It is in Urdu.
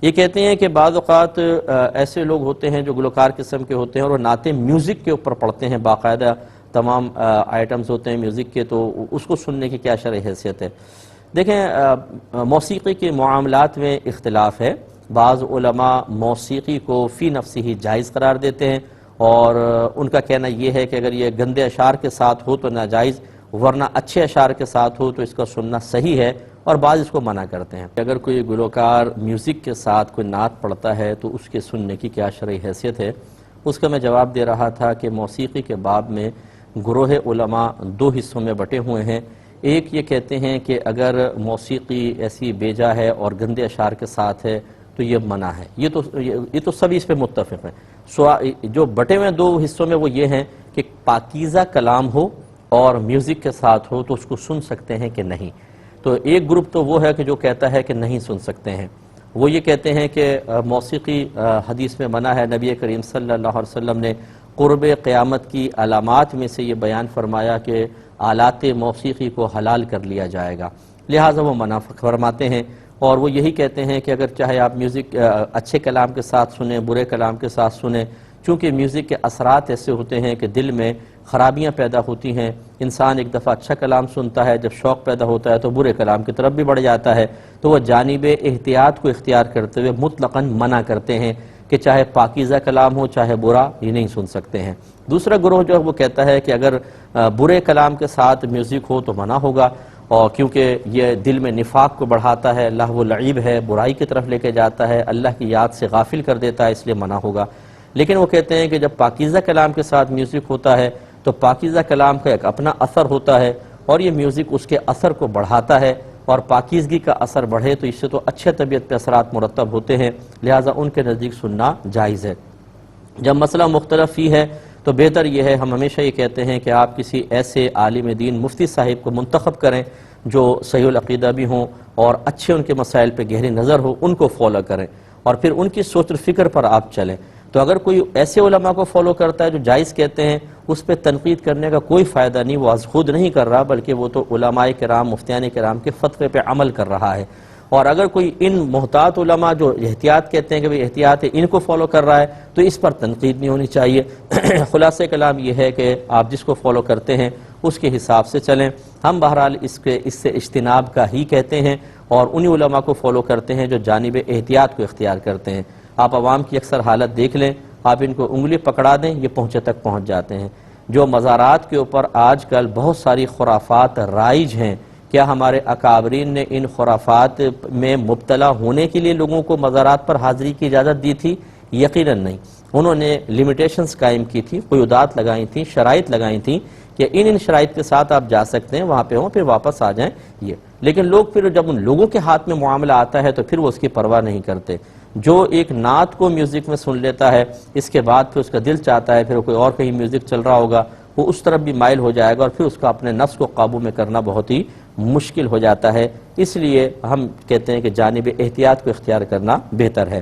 یہ کہتے ہیں کہ بعض اوقات ایسے لوگ ہوتے ہیں جو گلوکار قسم کے ہوتے ہیں اور وہ نعتیں میوزک کے اوپر پڑھتے ہیں، باقاعدہ تمام آئٹمز ہوتے ہیں میوزک کے، تو اس کو سننے کی کیا شرعی حیثیت ہے؟ دیکھیں، موسیقی کے معاملات میں اختلاف ہے۔ بعض علماء موسیقی کو فی نفسی ہی جائز قرار دیتے ہیں، اور ان کا کہنا یہ ہے کہ اگر یہ گندے اشعار کے ساتھ ہو تو ناجائز، ورنہ اچھے اشعار کے ساتھ ہو تو اس کا سننا صحیح ہے، اور بعض اس کو منع کرتے ہیں۔ اگر کوئی گلوکار میوزک کے ساتھ کوئی نعت پڑھتا ہے تو اس کے سننے کی کیا شرعی حیثیت ہے؟ اس کا میں جواب دے رہا تھا کہ موسیقی کے باب میں گروہ علماء دو حصوں میں بٹے ہوئے ہیں۔ ایک یہ کہتے ہیں کہ اگر موسیقی ایسی بیجا ہے اور گندے اشعار کے ساتھ ہے تو یہ منع ہے، یہ تو سبھی اس پہ متفق ہیں۔ جو بٹے ہوئے دو حصوں میں وہ یہ ہیں کہ پاکیزہ کلام ہو اور میوزک کے ساتھ ہو تو اس کو سن سکتے ہیں کہ نہیں۔ تو ایک گروپ تو وہ ہے کہ جو کہتا ہے کہ نہیں سن سکتے ہیں، وہ یہ کہتے ہیں کہ موسیقی حدیث میں منع ہے۔ نبی کریم صلی اللہ علیہ وسلم نے قرب قیامت کی علامات میں سے یہ بیان فرمایا کہ آلات موسیقی کو حلال کر لیا جائے گا، لہٰذا وہ منع فرماتے ہیں۔ اور وہ یہی کہتے ہیں کہ اگر چاہے آپ میوزک اچھے کلام کے ساتھ سنیں، برے کلام کے ساتھ سنیں، چونکہ میوزک کے اثرات ایسے ہوتے ہیں کہ دل میں خرابیاں پیدا ہوتی ہیں۔ انسان ایک دفعہ اچھا کلام سنتا ہے، جب شوق پیدا ہوتا ہے تو برے کلام کی طرف بھی بڑھ جاتا ہے، تو وہ جانب احتیاط کو اختیار کرتے ہوئے مطلقاً منع کرتے ہیں کہ چاہے پاکیزہ کلام ہو چاہے برا، یہ نہیں سن سکتے ہیں۔ دوسرا گروہ جو ہے وہ کہتا ہے کہ اگر برے کلام کے ساتھ میوزک ہو تو منع ہوگا، اور کیونکہ یہ دل میں نفاق کو بڑھاتا ہے، لہو و لعب ہے، برائی کی طرف لے کے جاتا ہے، اللہ کی یاد سے غافل کر دیتا ہے، اس لیے منع ہوگا۔ لیکن وہ کہتے ہیں کہ جب پاکیزہ کلام کے ساتھ میوزک ہوتا ہے تو پاکیزہ کلام کا ایک اپنا اثر ہوتا ہے، اور یہ میوزک اس کے اثر کو بڑھاتا ہے، اور پاکیزگی کا اثر بڑھے تو اس سے تو اچھے طبیعت پہ اثرات مرتب ہوتے ہیں، لہٰذا ان کے نزدیک سننا جائز ہے۔ جب مسئلہ مختلف ہی ہے تو بہتر یہ ہے، ہم ہمیشہ یہ کہتے ہیں کہ آپ کسی ایسے عالم دین مفتی صاحب کو منتخب کریں جو صحیح العقیدہ بھی ہوں اور اچھے ان کے مسائل پہ گہری نظر ہو، ان کو فالو کریں اور پھر ان کی سوچ و فکر پر آپ چلیں۔ تو اگر کوئی ایسے علماء کو فالو کرتا ہے جو جائز کہتے ہیں، اس پہ تنقید کرنے کا کوئی فائدہ نہیں، وہ خود نہیں کر رہا بلکہ وہ تو علماء کرام، مفتیان کرام کے فتوے پہ عمل کر رہا ہے۔ اور اگر کوئی ان محتاط علماء جو احتیاط کہتے ہیں کہ بھئی احتیاط ہے، ان کو فالو کر رہا ہے تو اس پر تنقید نہیں ہونی چاہیے۔ خلاصہ کلام یہ ہے کہ آپ جس کو فالو کرتے ہیں اس کے حساب سے چلیں۔ ہم بہرحال اس سے اجتناب کا ہی کہتے ہیں، اور انہی علماء کو فالو کرتے ہیں جو جانب احتیاط کو اختیار کرتے ہیں۔ آپ عوام کی اکثر حالت دیکھ لیں، آپ ان کو انگلی پکڑا دیں، یہ پہنچے تک پہنچ جاتے ہیں۔ جو مزارات کے اوپر آج کل بہت ساری خرافات رائج ہیں، کیا ہمارے اکابرین نے ان خرافات میں مبتلا ہونے کے لیے لوگوں کو مزارات پر حاضری کی اجازت دی تھی؟ یقیناً نہیں۔ انہوں نے لمیٹیشنز قائم کی تھی، قیودات لگائی تھیں، شرائط لگائی تھیں کہ ان شرائط کے ساتھ آپ جا سکتے ہیں، وہاں پہ ہوں، پھر واپس آ جائیں۔ یہ لیکن لوگ پھر جب ان لوگوں کے ہاتھ میں معاملہ آتا ہے تو پھر وہ اس کی پرواہ نہیں کرتے۔ جو ایک نعت کو میوزک میں سن لیتا ہے، اس کے بعد پھر اس کا دل چاہتا ہے پھر کوئی اور کہیں میوزک چل رہا ہوگا، وہ اس طرف بھی مائل ہو جائے گا، اور پھر اس کا اپنے نفس کو قابو میں کرنا بہت ہی مشکل ہو جاتا ہے۔ اس لیے ہم کہتے ہیں کہ جانب احتیاط کو اختیار کرنا بہتر ہے۔